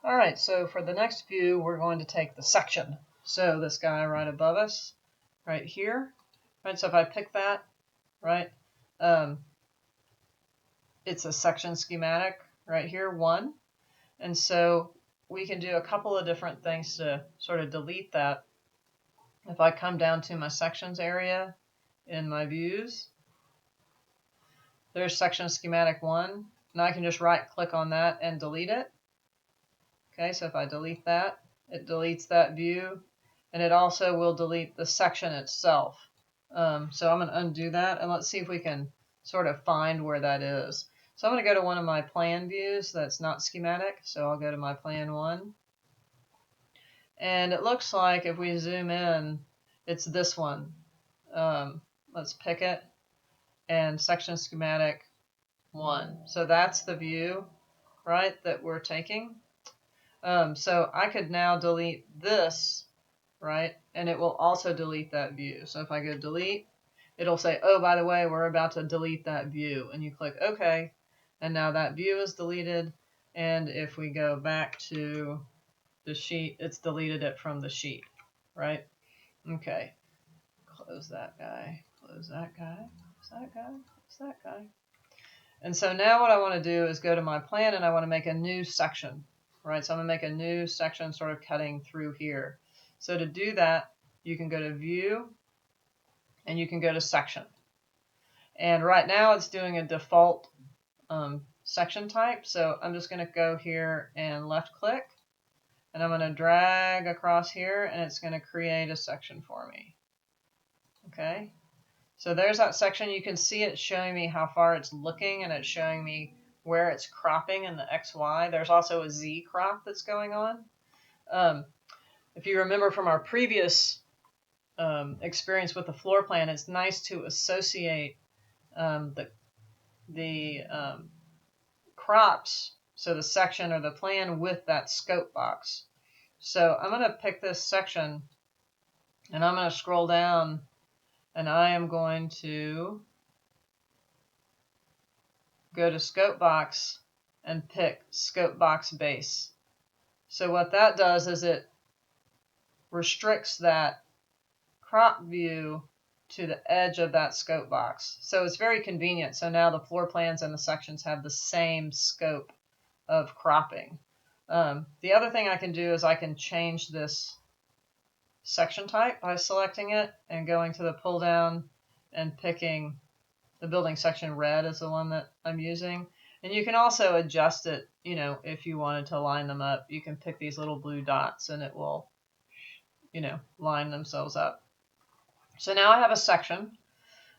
All right, so for the next view, we're going to take the section. So this guy right above us, right here, right? So if I pick that, right, it's a section schematic right here, 1. And so we can do a couple of different things to sort of delete that. If I come down to my sections area in my views, there's section schematic 1. Now I can just right click on that and delete it. Okay, so if I delete that, it deletes that view, and it also will delete the section itself. So I'm going to undo that, and let's see if we can sort of find where that is. So I'm going to go to one of my plan views that's not schematic, so I'll go to my plan 1. And it looks like if we zoom in, it's this one. Let's pick it, and section schematic 1. So that's the view, right, that we're taking. So I could now delete this, right? And it will also delete that view. So if I go delete, it'll say, oh, by the way, we're about to delete that view. And you click OK. And now that view is deleted. And if we go back to the sheet, it's deleted it from the sheet, right? Okay. Close that guy. Close that guy. Close that guy. Close that guy. And so now what I want to do is go to my plan, and I want to make a new section. Right, so I'm going to make a new section sort of cutting through here. So to do that, you can go to View, and you can go to Section. And right now it's doing a default section type, so I'm just going to go here and left click, and I'm going to drag across here, and it's going to create a section for me. Okay, so there's that section. You can see it showing me how far it's looking, and it's showing me where it's cropping in the XY. There's also a Z crop that's going on. If you remember from our previous experience with the floor plan, it's nice to associate the crops, so the section or the plan, with that scope box. So I'm going to pick this section, and I'm going to scroll down, and I am going to go to Scope Box and pick Scope Box Base. So what that does is it restricts that crop view to the edge of that scope box. So it's very convenient. So now the floor plans and the sections have the same scope of cropping. The other thing I can do is I can change this section type by selecting it and going to the pull down and picking the building section red is the one that I'm using. And you can also adjust it, you know, if you wanted to line them up. You can pick these little blue dots and it will, you know, line themselves up. So now I have a section.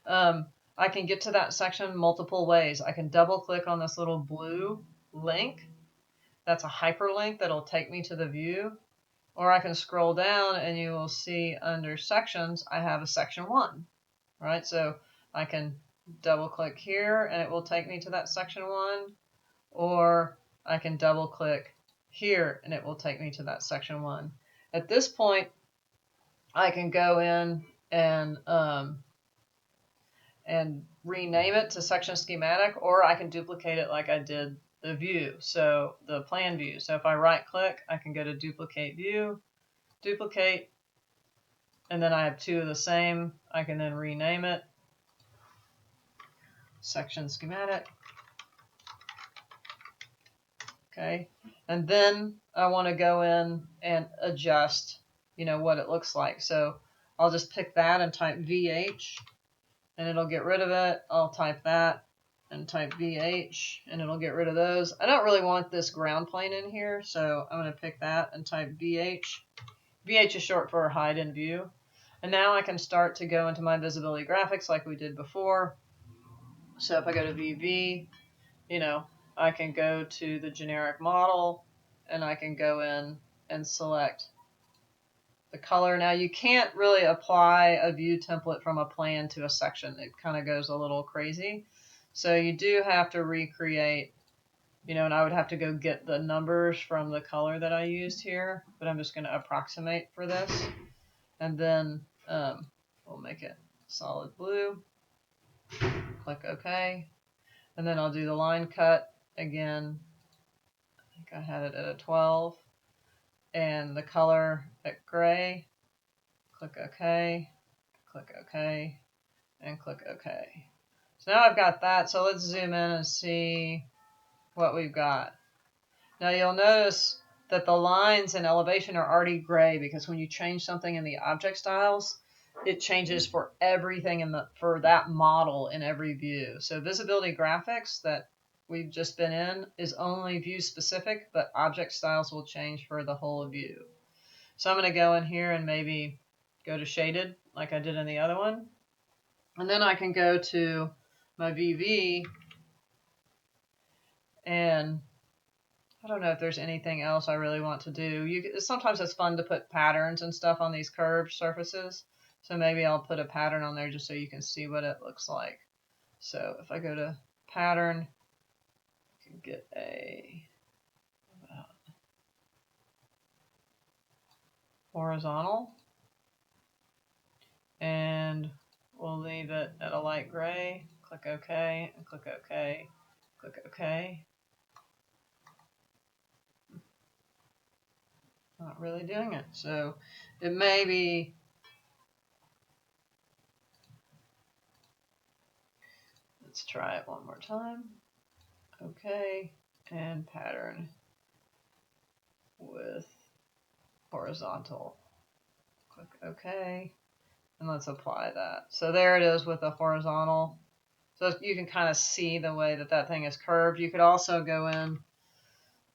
I can get to that section multiple ways. I can double click on this little blue link. That's a hyperlink that'll take me to the view. Or I can scroll down and you will see under sections, I have a section 1, right? So I can double click here and it will take me to that section 1. Or I can double click here and it will take me to that section 1. At this point, I can go in and rename it to section schematic, or I can duplicate it like I did the view, so the plan view. So if I right click, I can go to duplicate view, duplicate, and then I have two of the same. I can then rename it section schematic. Okay, and then I want to go in and adjust, you know, what it looks like. So I'll just pick that and type VH, and it'll get rid of it. I'll type that and type VH, and it'll get rid of those. I don't really want this ground plane in here, so I'm going to pick that and type VH. VH is short for hide in view. And now I can start to go into my visibility graphics like we did before. So if I go to VV, you know, I can go to the generic model, and I can go in and select the color. Now you can't really apply a view template from a plan to a section. It kind of goes a little crazy. So you do have to recreate, you know, and I would have to go get the numbers from the color that I used here, but I'm just going to approximate for this. And then we'll make it solid blue. Click OK. And then I'll do the line cut again. I think I had it at a 12. And the color at gray. Click OK. Click OK. And click OK. So now I've got that. So let's zoom in and see what we've got. Now you'll notice that the lines in elevation are already gray because when you change something in the object styles, it changes for everything for that model in every view. So visibility graphics that we've just been in is only view specific, but object styles will change for the whole view. So I'm going to go in here and maybe go to shaded like I did in the other one. And then I can go to my VV, and I don't know if there's anything else I really want to do. Sometimes it's fun to put patterns and stuff on these curved surfaces. So maybe I'll put a pattern on there just so you can see what it looks like. So if I go to pattern, I can get a horizontal. And we'll leave it at a light gray. Click OK, and click OK, click OK. Not really doing it. So it may be, let's try it one more time. OK, and pattern with horizontal. Click OK, and let's apply that. So there it is with a horizontal. So you can kind of see the way that that thing is curved. You could also go in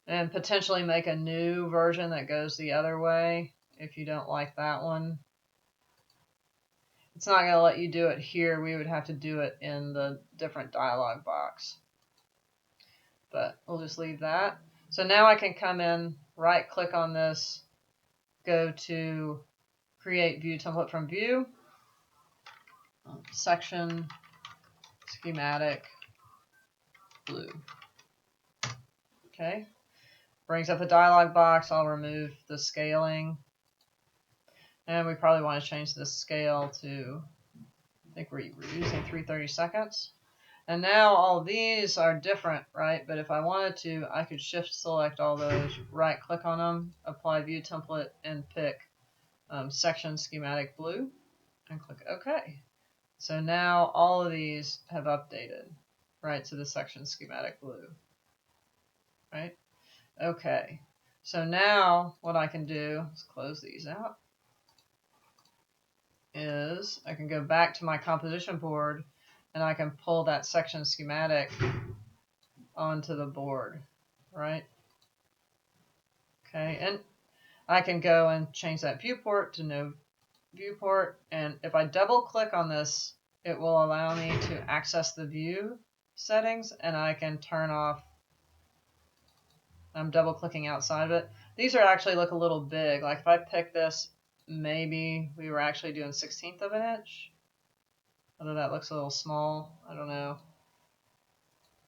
and potentially make a new version that goes the other way if you don't like that one. It's not going to let you do it here. We would have to do it in the different dialog box. But we'll just leave that. So now I can come in, right click on this, go to create view template from view, section, schematic, blue. Okay. Brings up a dialog box. I'll remove the scaling. And we probably want to change the scale to, I think we're using 3/32. And now all these are different, right? But if I wanted to, I could shift select all those, right click on them, apply view template, and pick section schematic blue, and click OK. So now all of these have updated, right, to the section schematic blue, right? Okay. So now what I can do, let's close these out, is I can go back to my composition board and I can pull that section schematic onto the board, right? Okay, and I can go and change that viewport to no viewport, and if I double click on this, it will allow me to access the view settings, and I can turn off, I'm double clicking outside of it. These are actually look a little big. Like if I pick this, maybe we were actually doing 1/16 of an inch. Although that looks a little small, I don't know.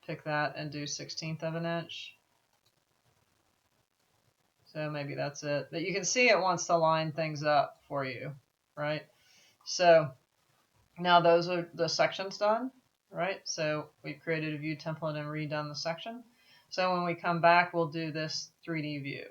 Pick that and do 1/16 of an inch. So maybe that's it. But you can see it wants to line things up for you, right? So now those are the sections done, right? So we've created a view template and redone the section. So when we come back, we'll do this 3D view.